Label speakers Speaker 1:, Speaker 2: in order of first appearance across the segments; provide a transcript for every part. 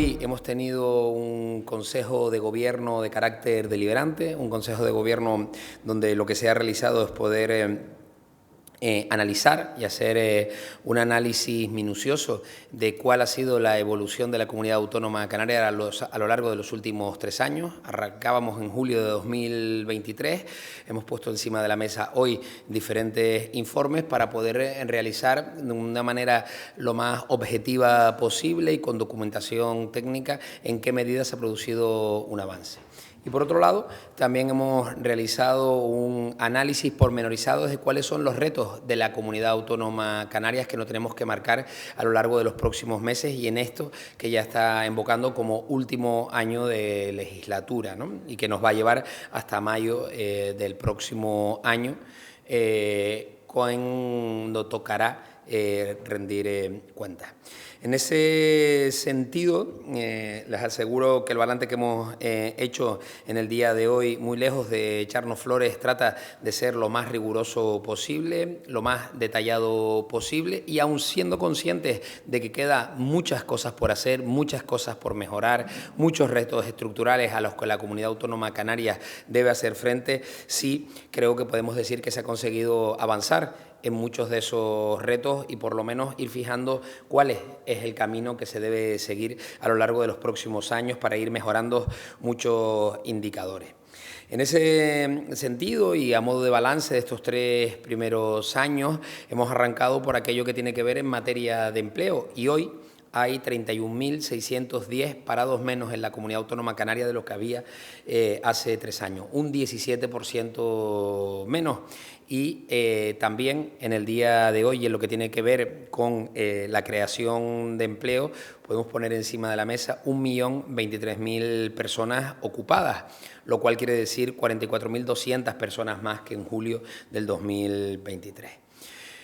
Speaker 1: Hoy hemos tenido un Consejo de Gobierno de carácter deliberante, un Consejo de Gobierno donde lo que se ha realizado es poder analizar y hacer un análisis minucioso de cuál ha sido la evolución de la comunidad autónoma canaria a lo largo de los últimos 3 años. Arrancábamos en julio de 2023, hemos puesto encima de la mesa hoy diferentes informes para poder realizar de una manera lo más objetiva posible y con documentación técnica en qué medida se ha producido un avance. Y por otro lado, también hemos realizado un análisis pormenorizado de cuáles son los retos de la comunidad autónoma Canarias que nos tenemos que marcar a lo largo de los próximos meses y en esto que ya está invocando como último año de legislatura, ¿no? Y que nos va a llevar hasta mayo del próximo año, cuando tocará rendir cuentas. En ese sentido, les aseguro que el balance que hemos hecho en el día de hoy, muy lejos de echarnos flores, trata de ser lo más riguroso posible, lo más detallado posible y aun siendo conscientes de que quedan muchas cosas por hacer, muchas cosas por mejorar, muchos retos estructurales a los que la comunidad autónoma canaria debe hacer frente, sí creo que podemos decir que se ha conseguido avanzar en muchos de esos retos y por lo menos ir fijando cuál es el camino que se debe seguir a lo largo de los próximos años para ir mejorando muchos indicadores. En ese sentido y a modo de balance de estos 3 primeros años, hemos arrancado por aquello que tiene que ver en materia de empleo y hoy hay 31.610 parados menos en la comunidad autónoma canaria de lo que había hace 3 años, un 17% menos. Y también en el día de hoy, en lo que tiene que ver con la creación de empleo, podemos poner encima de la mesa 1.023.000 personas ocupadas, lo cual quiere decir 44.200 personas más que en julio del 2023.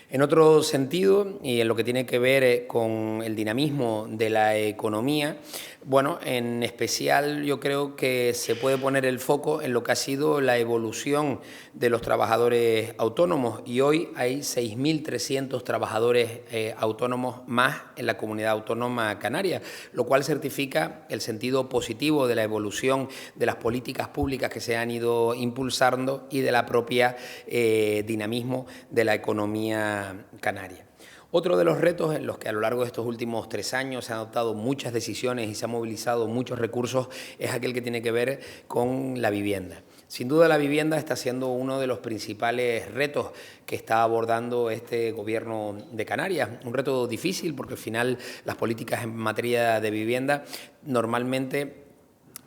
Speaker 1: En otro sentido, y en lo que tiene que ver con el dinamismo de la economía, bueno, en especial yo creo que se puede poner el foco en lo que ha sido la evolución de los trabajadores autónomos y hoy hay 6.300 trabajadores autónomos más en la comunidad autónoma canaria, lo cual certifica el sentido positivo de la evolución de las políticas públicas que se han ido impulsando y de la propia dinamismo de la economía canaria. Otro de los retos en los que a lo largo de estos últimos 3 años se han adoptado muchas decisiones y se han movilizado muchos recursos es aquel que tiene que ver con la vivienda. Sin duda la vivienda está siendo uno de los principales retos que está abordando este Gobierno de Canarias. Un reto difícil porque al final las políticas en materia de vivienda normalmente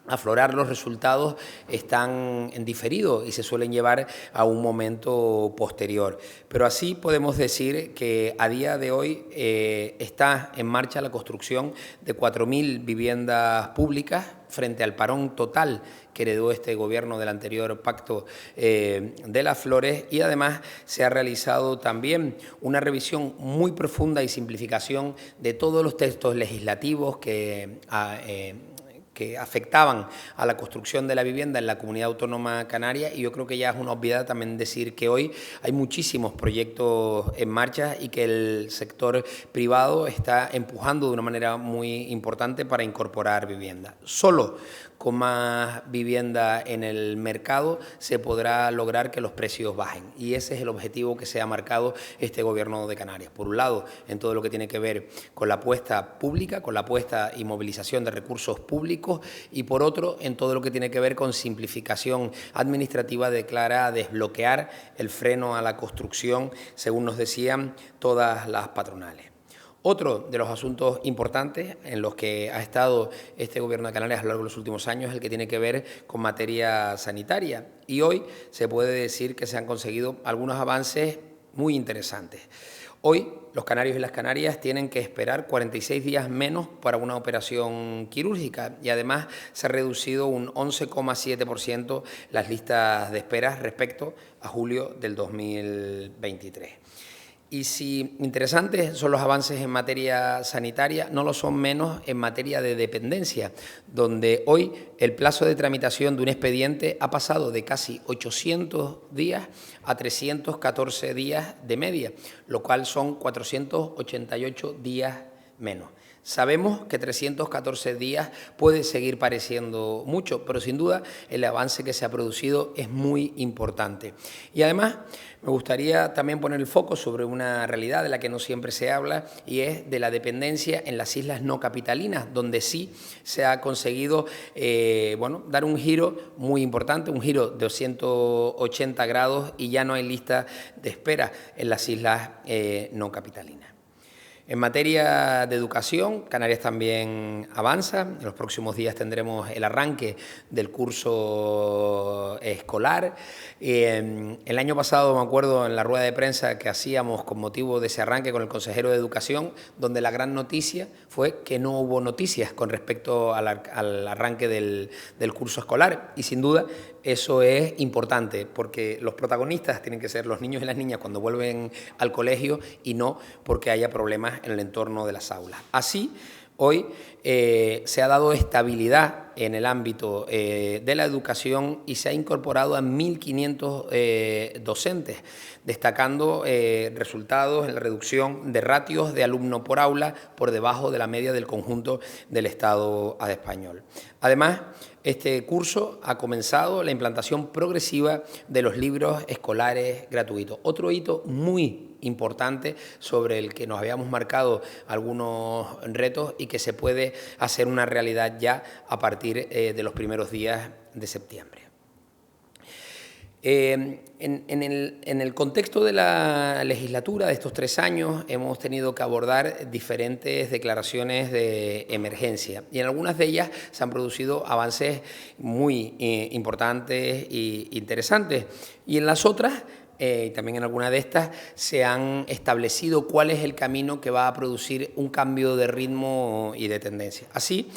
Speaker 1: aflorar los resultados están en diferido y se suelen llevar a un momento posterior. Pero así podemos decir que a día de hoy está en marcha la construcción de 4.000 viviendas públicas frente al parón total que heredó este Gobierno del anterior Pacto de las Flores y además se ha realizado también una revisión muy profunda y simplificación de todos los textos legislativos que afectaban a la construcción de la vivienda en la comunidad autónoma canaria y yo creo que ya es una obviedad también decir que hoy hay muchísimos proyectos en marcha y que el sector privado está empujando de una manera muy importante para incorporar vivienda. Solo con más vivienda en el mercado se podrá lograr que los precios bajen y ese es el objetivo que se ha marcado este Gobierno de Canarias. Por un lado, en todo lo que tiene que ver con la apuesta pública, con la apuesta y movilización de recursos públicos y por otro, en todo lo que tiene que ver con simplificación administrativa de cara a desbloquear el freno a la construcción, según nos decían todas las patronales. Otro de los asuntos importantes en los que ha estado este Gobierno de Canarias a lo largo de los últimos años es el que tiene que ver con materia sanitaria y hoy se puede decir que se han conseguido algunos avances muy interesantes. Hoy los canarios y las canarias tienen que esperar 46 días menos para una operación quirúrgica y además se ha reducido un 11,7% las listas de espera respecto a julio del 2023. Y si interesantes son los avances en materia sanitaria, no lo son menos en materia de dependencia, donde hoy el plazo de tramitación de un expediente ha pasado de casi 800 días a 314 días de media, lo cual son 488 días menos. Sabemos que 314 días puede seguir pareciendo mucho, pero sin duda el avance que se ha producido es muy importante. Y además me gustaría también poner el foco sobre una realidad de la que no siempre se habla, y es de la dependencia en las islas no capitalinas, donde sí se ha conseguido dar un giro muy importante, un giro de 180 grados, y ya no hay lista de espera en las islas no capitalinas. En materia de educación, Canarias también avanza. En los próximos días tendremos el arranque del curso escolar. El año pasado, me acuerdo, en la rueda de prensa que hacíamos con motivo de ese arranque con el consejero de Educación, donde la gran noticia fue que no hubo noticias con respecto al arranque del curso escolar. Y sin duda eso es importante, porque los protagonistas tienen que ser los niños y las niñas cuando vuelven al colegio, y no porque haya problemas en el entorno de las aulas. Así, hoy se ha dado estabilidad en el ámbito de la educación y se ha incorporado a 1.500 docentes, destacando resultados en la reducción de ratios de alumno por aula por debajo de la media del conjunto del Estado español. Además, este curso ha comenzado la implantación progresiva de los libros escolares gratuitos. Otro hito muy importante sobre el que nos habíamos marcado algunos retos y que se puede hacer una realidad ya a partir de los primeros días de septiembre. En el contexto de la legislatura de estos 3 años hemos tenido que abordar diferentes declaraciones de emergencia, y en algunas de ellas se han producido avances muy importantes e interesantes, y en las otras también en alguna de estas se han establecido cuál es el camino que va a producir un cambio de ritmo y de tendencia. Así,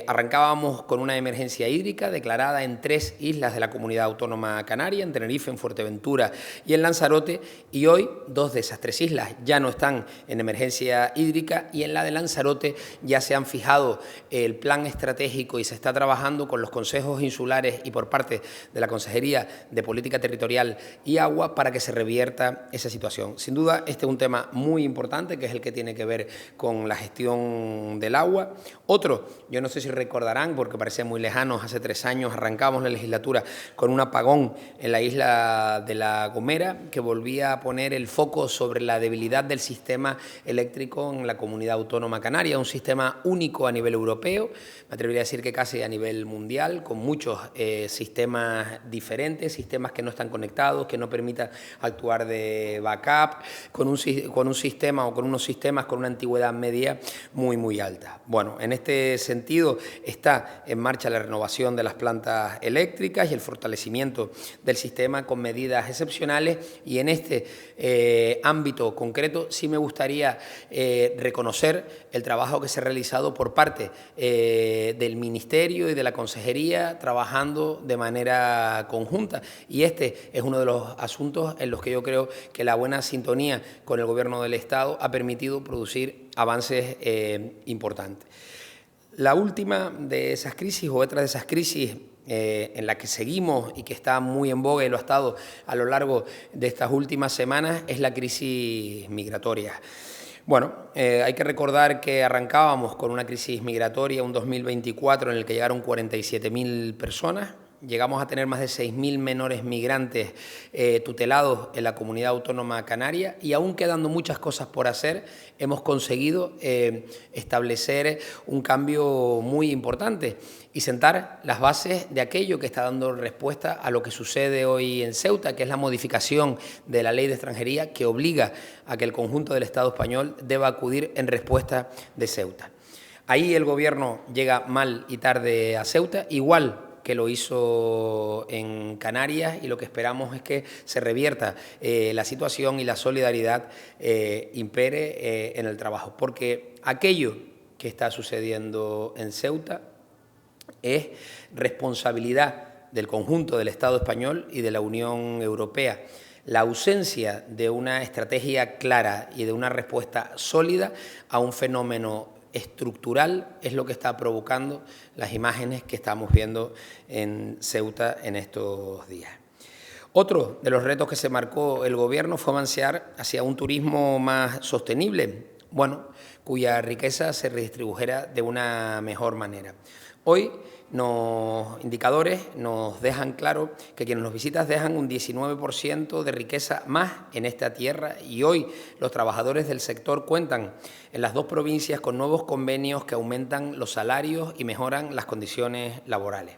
Speaker 1: arrancábamos con una emergencia hídrica declarada en 3 islas de la Comunidad Autónoma Canaria, en Tenerife, en Fuerteventura y en Lanzarote, y hoy 2 de esas 3 islas ya no están en emergencia hídrica, y en la de Lanzarote ya se han fijado el plan estratégico y se está trabajando con los consejos insulares y por parte de la Consejería de Política Territorial y Agua para que se revierta esa situación. Sin duda, este es un tema muy importante, que es el que tiene que ver con la gestión del agua. Otro, yo no sé si recordarán, porque parece muy lejanos, hace 3 años arrancamos la legislatura con un apagón en la isla de La Gomera, que volvía a poner el foco sobre la debilidad del sistema eléctrico en la Comunidad Autónoma Canaria, un sistema único a nivel europeo, me atrevería a decir que casi a nivel mundial, con muchos sistemas diferentes, sistemas que no están conectados, que no permita actuar de backup, con un sistema o con unos sistemas con una antigüedad media muy alta. Bueno, en este sentido está en marcha la renovación de las plantas eléctricas y el fortalecimiento del sistema con medidas excepcionales, y en este ámbito concreto sí me gustaría reconocer el trabajo que se ha realizado por parte del Ministerio y de la Consejería, trabajando de manera conjunta, y este es uno de los asuntos en los que yo creo que la buena sintonía con el Gobierno del Estado ha permitido producir avances importantes. La última de esas crisis, o otra de esas crisis en la que seguimos y que está muy en boga y lo ha estado a lo largo de estas últimas semanas, es la crisis migratoria. Bueno, hay que recordar que arrancábamos con una crisis migratoria, un 2024 en el que llegaron 47.000 personas. Llegamos a tener más de 6.000 menores migrantes tutelados en la Comunidad Autónoma Canaria, y aún quedando muchas cosas por hacer, hemos conseguido establecer un cambio muy importante y sentar las bases de aquello que está dando respuesta a lo que sucede hoy en Ceuta, que es la modificación de la Ley de Extranjería, que obliga a que el conjunto del Estado español deba acudir en respuesta de Ceuta. Ahí el Gobierno llega mal y tarde a Ceuta, igual que lo hizo en Canarias, y lo que esperamos es que se revierta la situación y la solidaridad impere en el trabajo, porque aquello que está sucediendo en Ceuta es responsabilidad del conjunto del Estado español y de la Unión Europea. La ausencia de una estrategia clara y de una respuesta sólida a un fenómeno estructural es lo que está provocando las imágenes que estamos viendo en Ceuta en estos días. Otro de los retos que se marcó el Gobierno fue avanzar hacia un turismo más sostenible, bueno, cuya riqueza se redistribujera de una mejor manera. Hoy los indicadores nos dejan claro que quienes nos visitan dejan un 19% de riqueza más en esta tierra y hoy los trabajadores del sector cuentan en las dos provincias con nuevos convenios que aumentan los salarios y mejoran las condiciones laborales.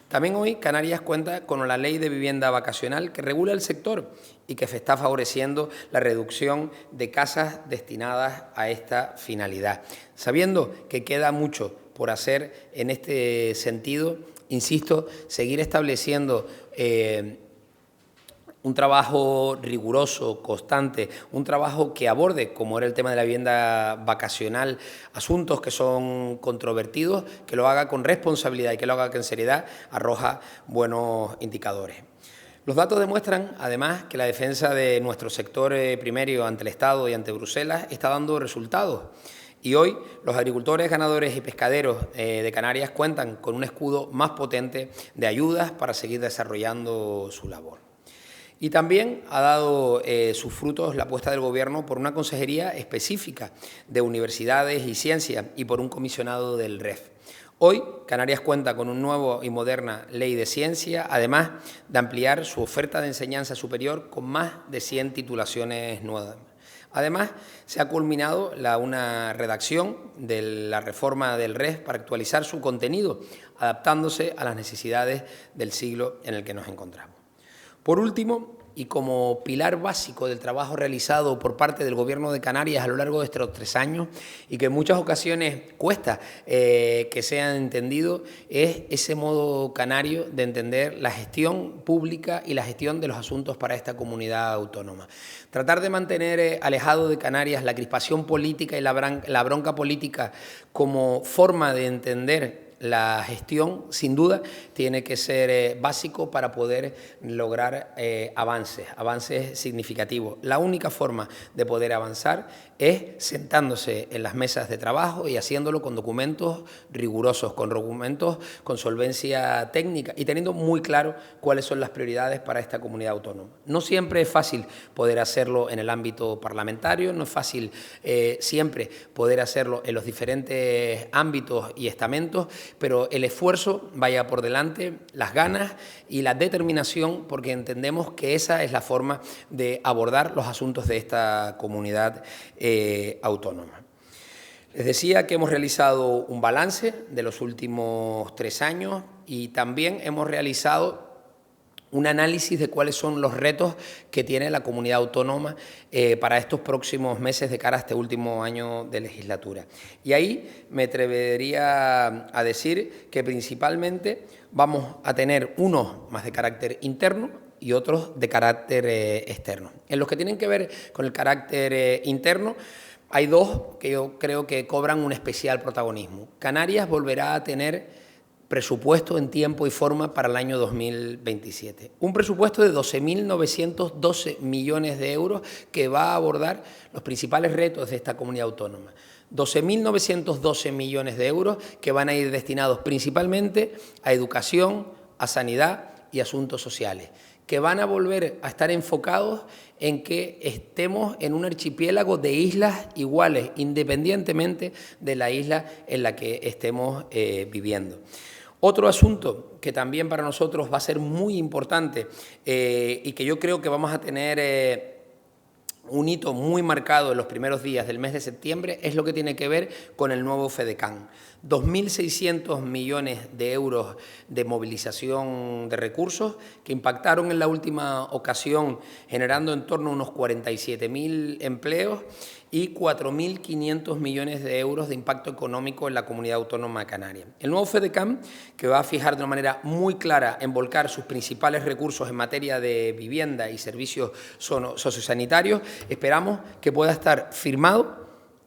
Speaker 1: También hoy Canarias cuenta con la Ley de Vivienda Vacacional que regula el sector y que está favoreciendo la reducción de casas destinadas a esta finalidad. Sabiendo que queda mucho por hacer en este sentido, insisto, seguir estableciendo un trabajo riguroso, constante, un trabajo que aborde, como era el tema de la vivienda vacacional, asuntos que son controvertidos, que lo haga con responsabilidad y que lo haga con seriedad, arroja buenos indicadores. Los datos demuestran, además, que la defensa de nuestro sector primario ante el Estado y ante Bruselas está dando resultados. Y hoy los agricultores, ganadores y pescaderos de Canarias cuentan con un escudo más potente de ayudas para seguir desarrollando su labor. Y también ha dado sus frutos la apuesta del Gobierno por una consejería específica de universidades y ciencias y por un comisionado del REF. Hoy Canarias cuenta con una nueva y moderna ley de ciencia, además de ampliar su oferta de enseñanza superior con más de 100 titulaciones nuevas. Además, se ha culminado una redacción de la reforma del REF para actualizar su contenido, adaptándose a las necesidades del siglo en el que nos encontramos. Por último, y como pilar básico del trabajo realizado por parte del Gobierno de Canarias a lo largo de estos 3 años y que en muchas ocasiones cuesta que sea entendido, es ese modo canario de entender la gestión pública y la gestión de los asuntos para esta comunidad autónoma. Tratar de mantener alejado de Canarias la crispación política y la bronca política como forma de entender la gestión, sin duda, tiene que ser básico para poder lograr avances significativos. La única forma de poder avanzar es sentándose en las mesas de trabajo y haciéndolo con documentos rigurosos, con documentos con solvencia técnica y teniendo muy claro cuáles son las prioridades para esta comunidad autónoma. No siempre es fácil poder hacerlo en el ámbito parlamentario, no es fácil siempre poder hacerlo en los diferentes ámbitos y estamentos, pero el esfuerzo vaya por delante, las ganas y la determinación, porque entendemos que esa es la forma de abordar los asuntos de esta comunidad autónoma. Les decía que hemos realizado un balance de los últimos 3 años y también hemos realizado un análisis de cuáles son los retos que tiene la comunidad autónoma para estos próximos meses de cara a este último año de legislatura. Y ahí me atrevería a decir que principalmente vamos a tener unos más de carácter interno y otros de carácter externo. En los que tienen que ver con el carácter interno, hay dos que yo creo que cobran un especial protagonismo. Canarias volverá a tener presupuesto en tiempo y forma para el año 2027. Un presupuesto de 12.912 millones de euros que va a abordar los principales retos de esta comunidad autónoma. 12.912 millones de euros que van a ir destinados principalmente a educación, a sanidad y asuntos sociales, que van a volver a estar enfocados en que estemos en un archipiélago de islas iguales, independientemente de la isla en la que estemos viviendo. Otro asunto que también para nosotros va a ser muy importante y que yo creo que vamos a tener un hito muy marcado en los primeros días del mes de septiembre es lo que tiene que ver con el nuevo FEDECAN. 2.600 millones de euros de movilización de recursos que impactaron en la última ocasión generando en torno a unos 47.000 empleos y 4.500 millones de euros de impacto económico en la comunidad autónoma canaria. El nuevo FEDECAN, que va a fijar de una manera muy clara en volcar sus principales recursos en materia de vivienda y servicios sociosanitarios, esperamos que pueda estar firmado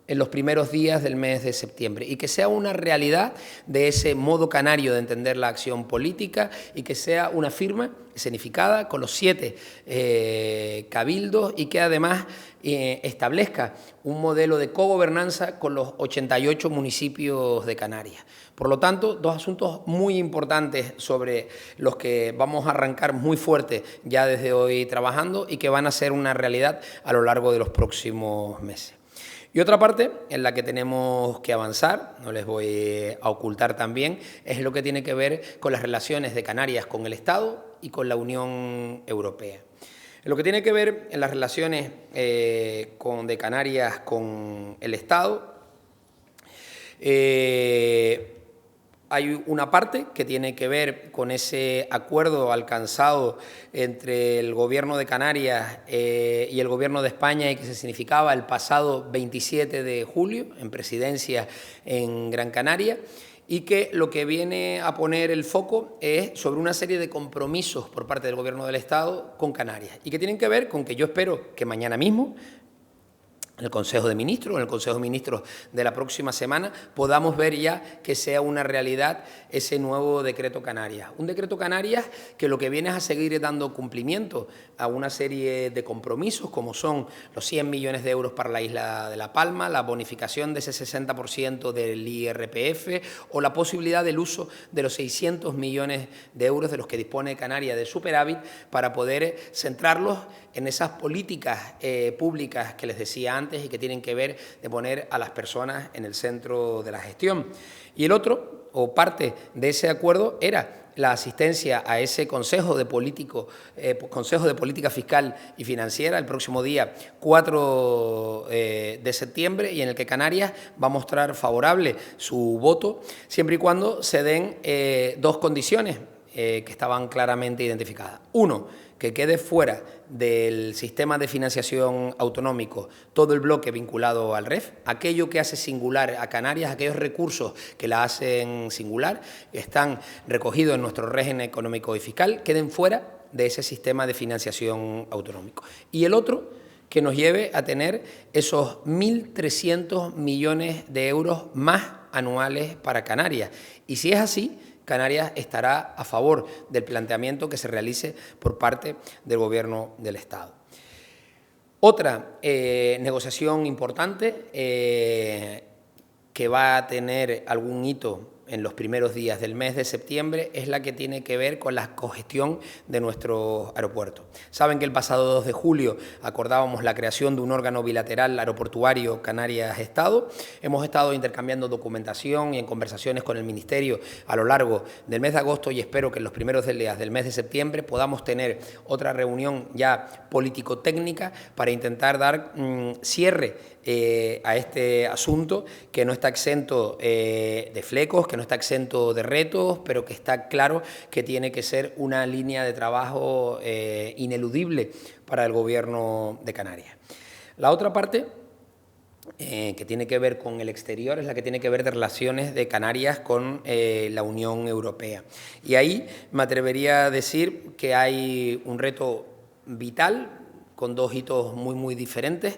Speaker 1: en los primeros días del mes de septiembre y que sea una realidad de ese modo canario de entender la acción política y que sea una firma escenificada con los 7 cabildos y que además establezca un modelo de cogobernanza con los 88 municipios de Canarias. Por lo tanto, dos asuntos muy importantes sobre los que vamos a arrancar muy fuerte ya desde hoy trabajando y que van a ser una realidad a lo largo de los próximos meses. Y otra parte en la que tenemos que avanzar, no les voy a ocultar también, es lo que tiene que ver con las relaciones de Canarias con el Estado y con la Unión Europea. En lo que tiene que ver en las relaciones de Canarias con el Estado, hay una parte que tiene que ver con ese acuerdo alcanzado entre el Gobierno de Canarias y el Gobierno de España y que se significaba el pasado 27 de julio en presidencia en Gran Canaria, y que lo que viene a poner el foco es sobre una serie de compromisos por parte del Gobierno del Estado con Canarias y que tienen que ver con que yo espero que mañana mismo en el Consejo de Ministros, en el Consejo de Ministros de la próxima semana, podamos ver ya que sea una realidad ese nuevo decreto Canarias. Un decreto Canarias que lo que viene es a seguir dando cumplimiento a una serie de compromisos, como son los 100 millones de euros para la isla de La Palma, la bonificación de ese 60% del IRPF o la posibilidad del uso de los 600 millones de euros de los que dispone Canarias de superávit para poder centrarlos en esas políticas públicas que les decía antes y que tienen que ver de poner a las personas en el centro de la gestión. Y el otro, o parte de ese acuerdo, era la asistencia a ese Consejo de Política Fiscal y Financiera el próximo día 4 de septiembre y en el que Canarias va a mostrar favorable su voto siempre y cuando se den dos condiciones que estaban claramente identificadas. Uno, que quede fuera del sistema de financiación autonómico todo el bloque vinculado al REF, aquello que hace singular a Canarias, aquellos recursos que la hacen singular, que están recogidos en nuestro régimen económico y fiscal, queden fuera de ese sistema de financiación autonómico. Y el otro, que nos lleve a tener esos 1.300 millones de euros más anuales para Canarias. Y si es así, Canarias estará a favor del planteamiento que se realice por parte del Gobierno del Estado. Otra negociación importante que va a tener algún hito en los primeros días del mes de septiembre es la que tiene que ver con la cogestión de nuestros aeropuertos. Saben que el pasado 2 de julio acordábamos la creación de un órgano bilateral aeroportuario Canarias-Estado. Hemos estado intercambiando documentación y en conversaciones con el Ministerio a lo largo del mes de agosto y espero que en los primeros días del mes de septiembre podamos tener otra reunión ya político-técnica para intentar dar cierre a este asunto que no está exento de flecos, que no está exento de retos, pero que está claro que tiene que ser una línea de trabajo ineludible para el Gobierno de Canarias. La otra parte que tiene que ver con el exterior es la que tiene que ver de relaciones de Canarias con la Unión Europea. Y ahí me atrevería a decir que hay un reto vital con dos hitos muy diferentes.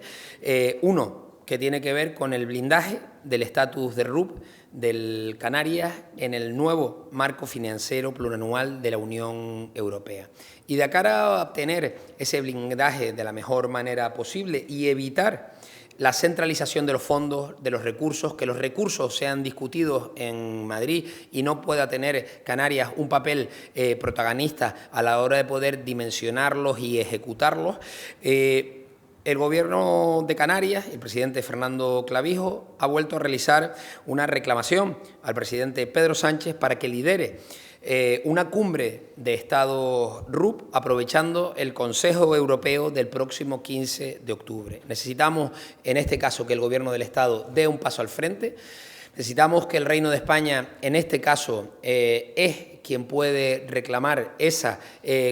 Speaker 1: Uno, que tiene que ver con el blindaje del estatus de RUP del Canarias en el nuevo marco financiero plurianual de la Unión Europea. Y de cara a obtener ese blindaje de la mejor manera posible y evitar la centralización de los fondos, de los recursos, que los recursos sean discutidos en Madrid y no pueda tener Canarias un papel protagonista a la hora de poder dimensionarlos y ejecutarlos. El Gobierno de Canarias, el presidente Fernando Clavijo, ha vuelto a realizar una reclamación al presidente Pedro Sánchez para que lidere una cumbre de Estados RUP aprovechando el Consejo Europeo del próximo 15 de octubre. Necesitamos, en este caso, que el Gobierno del Estado dé un paso al frente. Necesitamos que el Reino de España, en este caso, es quien puede reclamar esa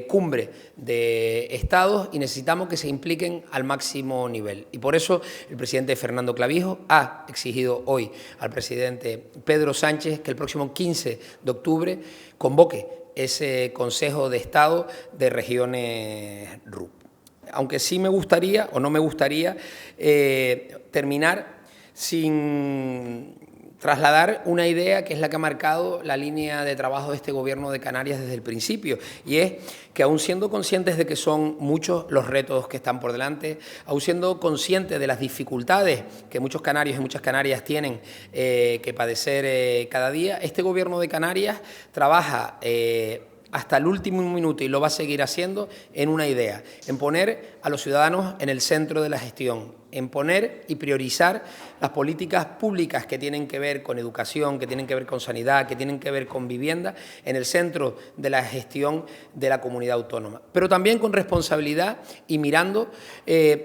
Speaker 1: cumbre de Estados y necesitamos que se impliquen al máximo nivel. Y por eso el presidente Fernando Clavijo ha exigido hoy al presidente Pedro Sánchez que el próximo 15 de octubre convoque ese Consejo de Estado de regiones RUP. Aunque sí me gustaría, o no me gustaría, terminar sin trasladar una idea que es la que ha marcado la línea de trabajo de este Gobierno de Canarias desde el principio, y es que aun siendo conscientes de que son muchos los retos que están por delante, aun siendo conscientes de las dificultades que muchos canarios y muchas canarias tienen que padecer cada día, este Gobierno de Canarias trabaja hasta el último minuto, y lo va a seguir haciendo, en una idea, en poner a los ciudadanos en el centro de la gestión, en poner y priorizar las políticas públicas que tienen que ver con educación, que tienen que ver con sanidad, que tienen que ver con vivienda, en el centro de la gestión de la comunidad autónoma. Pero también con responsabilidad y mirando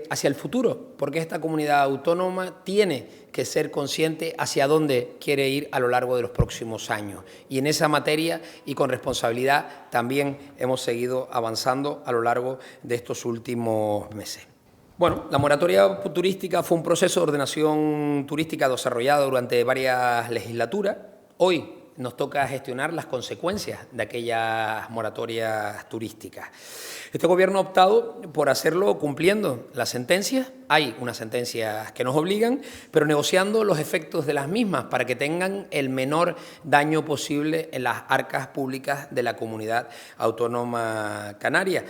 Speaker 1: hacia el futuro, porque esta comunidad autónoma tiene que ser consciente hacia dónde quiere ir a lo largo de los próximos años. Y en esa materia y con responsabilidad también hemos seguido avanzando a lo largo de estos últimos meses. Bueno, la moratoria turística fue un proceso de ordenación turística desarrollado durante varias legislaturas. Hoy nos toca gestionar las consecuencias de aquellas moratorias turísticas. Este Gobierno ha optado por hacerlo cumpliendo las sentencias. Hay unas sentencias que nos obligan, pero negociando los efectos de las mismas para que tengan el menor daño posible en las arcas públicas de la comunidad autónoma canaria.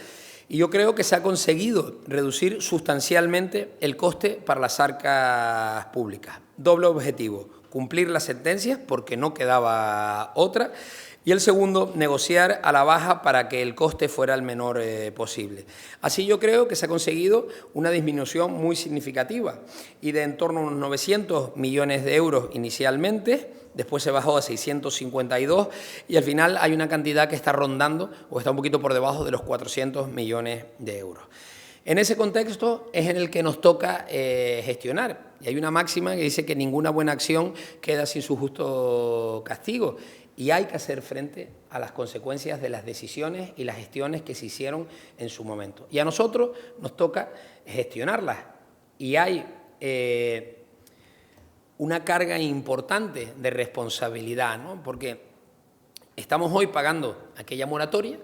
Speaker 1: Y yo creo que se ha conseguido reducir sustancialmente el coste para las arcas públicas. Doble objetivo: cumplir las sentencias, porque no quedaba otra, y el segundo, negociar a la baja para que el coste fuera el menor posible. Así yo creo que se ha conseguido una disminución muy significativa y de en torno a unos 900 millones de euros inicialmente, después se bajó a 652 y al final hay una cantidad que está rondando o está un poquito por debajo de los 400 millones de euros. En ese contexto es en el que nos toca gestionar. Y hay una máxima que dice que ninguna buena acción queda sin su justo castigo. Y hay que hacer frente a las consecuencias de las decisiones y las gestiones que se hicieron en su momento. Y a nosotros nos toca gestionarlas. Y hay una carga importante de responsabilidad, ¿no? Porque estamos hoy pagando aquella moratoria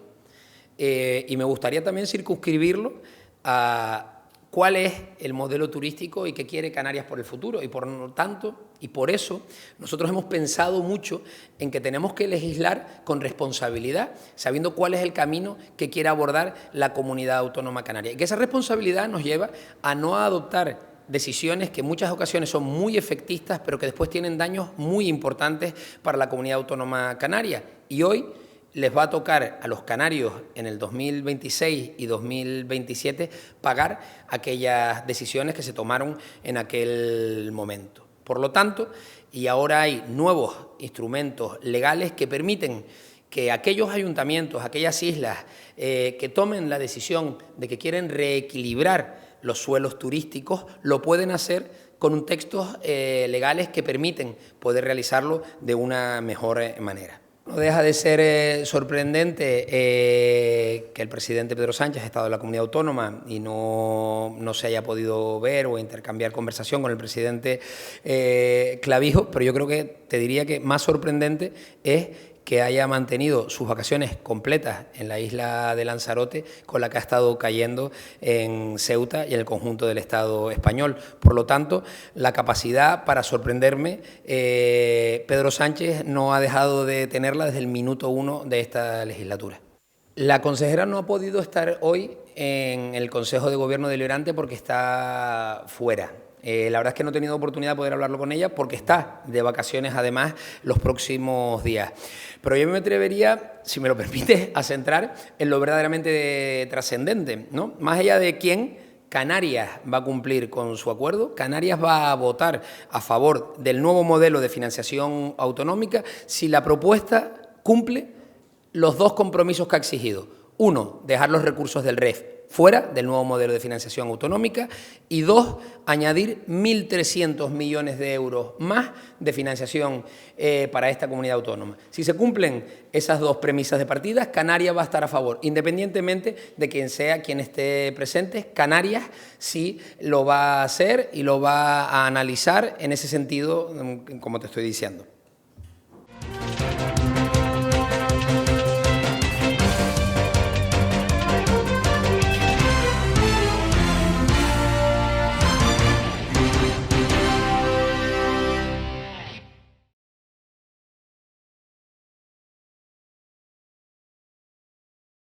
Speaker 1: y me gustaría también circunscribirlo a cuál es el modelo turístico y qué quiere Canarias por el futuro. Y por lo tanto, y por eso, nosotros hemos pensado mucho en que tenemos que legislar con responsabilidad, sabiendo cuál es el camino que quiere abordar la comunidad autónoma canaria. Y que esa responsabilidad nos lleva a no adoptar decisiones que en muchas ocasiones son muy efectistas, pero que después tienen daños muy importantes para la comunidad autónoma canaria. Y hoy les va a tocar a los canarios en el 2026 y 2027 pagar aquellas decisiones que se tomaron en aquel momento. Por lo tanto, y ahora hay nuevos instrumentos legales que permiten que aquellos ayuntamientos, aquellas islas que tomen la decisión de que quieren reequilibrar los suelos turísticos, lo pueden hacer con textos legales que permiten poder realizarlo de una mejor manera. No deja de ser sorprendente que el presidente Pedro Sánchez, Estado de la Comunidad Autónoma, y no se haya podido ver o intercambiar conversación con el presidente Clavijo, pero yo creo que te diría que más sorprendente es que haya mantenido sus vacaciones completas en la isla de Lanzarote con la que ha estado cayendo en Ceuta y en el conjunto del Estado español. Por lo tanto, la capacidad para sorprenderme, Pedro Sánchez no ha dejado de tenerla desde el minuto 1 de esta legislatura. La consejera no ha podido estar hoy en el Consejo de Gobierno deliberante porque está fuera. La verdad es que no he tenido oportunidad de poder hablarlo con ella porque está de vacaciones, además, los próximos días. Pero yo me atrevería, si me lo permite, a centrar en lo verdaderamente trascendente, ¿no? Más allá de quién, Canarias va a cumplir con su acuerdo. Canarias va a votar a favor del nuevo modelo de financiación autonómica si la propuesta cumple los dos compromisos que ha exigido. Uno, dejar los recursos del REF fuera del nuevo modelo de financiación autonómica y dos, añadir 1.300 millones de euros más de financiación para esta comunidad autónoma. Si se cumplen esas dos premisas de partida, Canarias va a estar a favor, independientemente de quién sea quien esté presente. Canarias sí lo va a hacer y lo va a analizar en ese sentido, como te estoy diciendo.